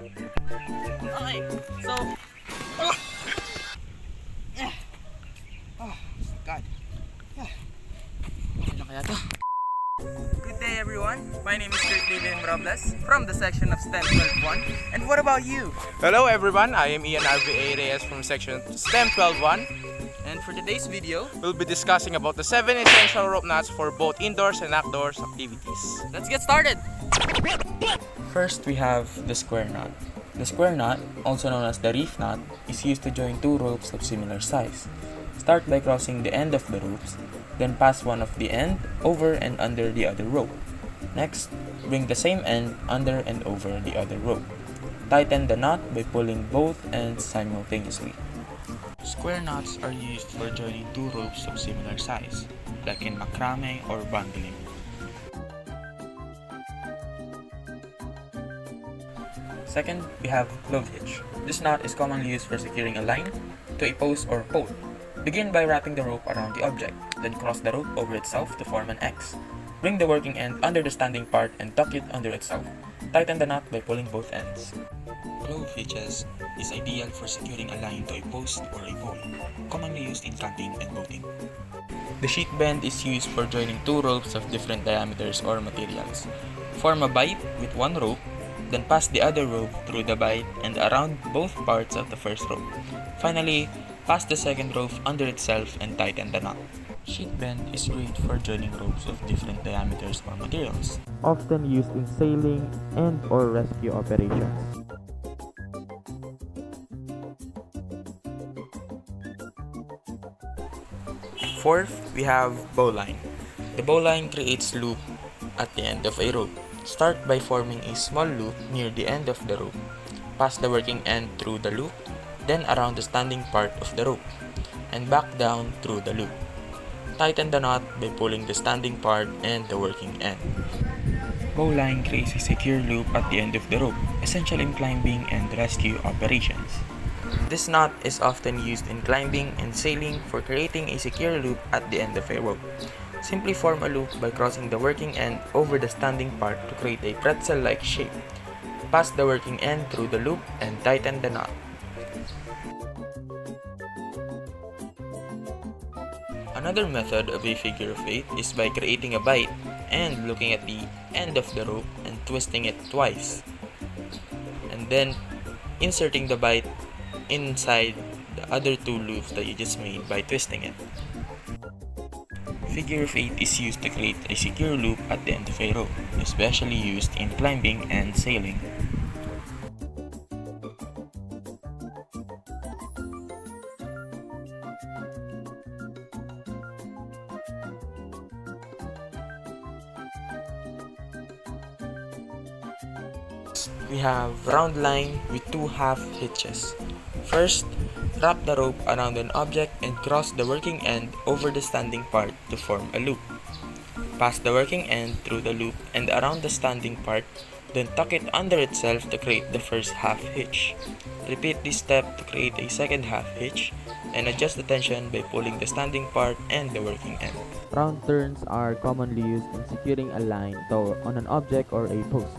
Okay, so... Oh, God. Okay lang kaya to? Good day everyone, my name is ROBLES from the section of STEM 12-1. And what about you? Hello everyone, I am REYES Reyes from section STEM 12-1. And for today's video, We'll be discussing about the 7 essential rope knots for both indoors and outdoors activities. let's get started! First, we have the square knot. The square knot, also known as the reef knot, is used to join two ropes of similar size. Start by crossing the end of the ropes, then pass one of the end over and under the other rope. Next, bring the same end under and over the other rope. Tighten the knot by pulling both ends simultaneously. Square knots are used for joining two ropes of similar size, like in macrame or bundling. Second, we have glove hitch. This knot is commonly used for securing a line to a post or pole. Begin by wrapping the rope around the object, then cross the rope over itself to form an X. Bring the working end under the standing part and tuck it under itself. Tighten the knot by pulling both ends. Glove hitches is ideal for securing a line to a post or a pole, commonly used in camping and boating. The sheet bend is used for joining two ropes of different diameters or materials. Form a bight with one rope, then pass the other rope through the bight and around both parts of the first rope. Finally, pass the second rope under itself and tighten the knot. Sheet bend is great for joining ropes of different diameters or materials, often used in sailing and or rescue operations. Fourth, we have bowline. The bowline creates loop at the end of a rope. Start by forming a small loop near the end of the rope. Pass the working end through the loop, then around the standing part of the rope, and back down through the loop. Tighten the knot by pulling the standing part and the working end. Bowline creates a secure loop at the end of the rope, essential in climbing and rescue operations. This knot is often used in climbing and sailing for creating a secure loop at the end of a rope. Simply form a loop by crossing the working end over the standing part to create a pretzel-like shape. Pass the working end through the loop and tighten the knot. Another method of a figure of 8 is by creating a bight and looking at the end of the rope and twisting it twice. And then inserting the bight inside the other two loops that you just made by twisting it. Figure of 8 is used to create a secure loop at the end of a rope, especially used in climbing and sailing. We have round line with two half hitches. First, wrap the rope around an object and cross the working end over the standing part to form a loop. Pass the working end through the loop and around the standing part, then tuck it under itself to create the first half hitch. Repeat this step to create a second half hitch and adjust the tension by pulling the standing part and the working end. Round turns are commonly used in securing a line on an object or a post.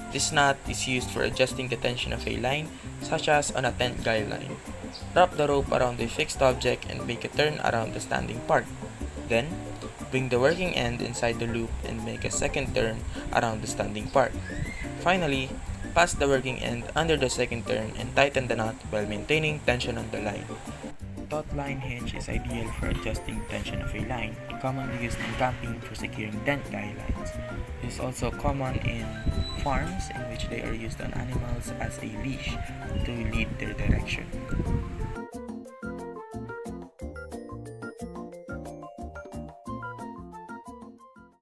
This knot is used for adjusting the tension of a line, such as on a tent guy line. Wrap the rope around a fixed object and make a turn around the standing part. Then, bring the working end inside the loop and make a second turn around the standing part. Finally, pass the working end under the second turn and tighten the knot while maintaining tension on the line. Taut line hitch is ideal for adjusting tension of a line, commonly used in camping for securing tent guy lines. It is also common in farms in which they are used on animals as a leash to lead their direction.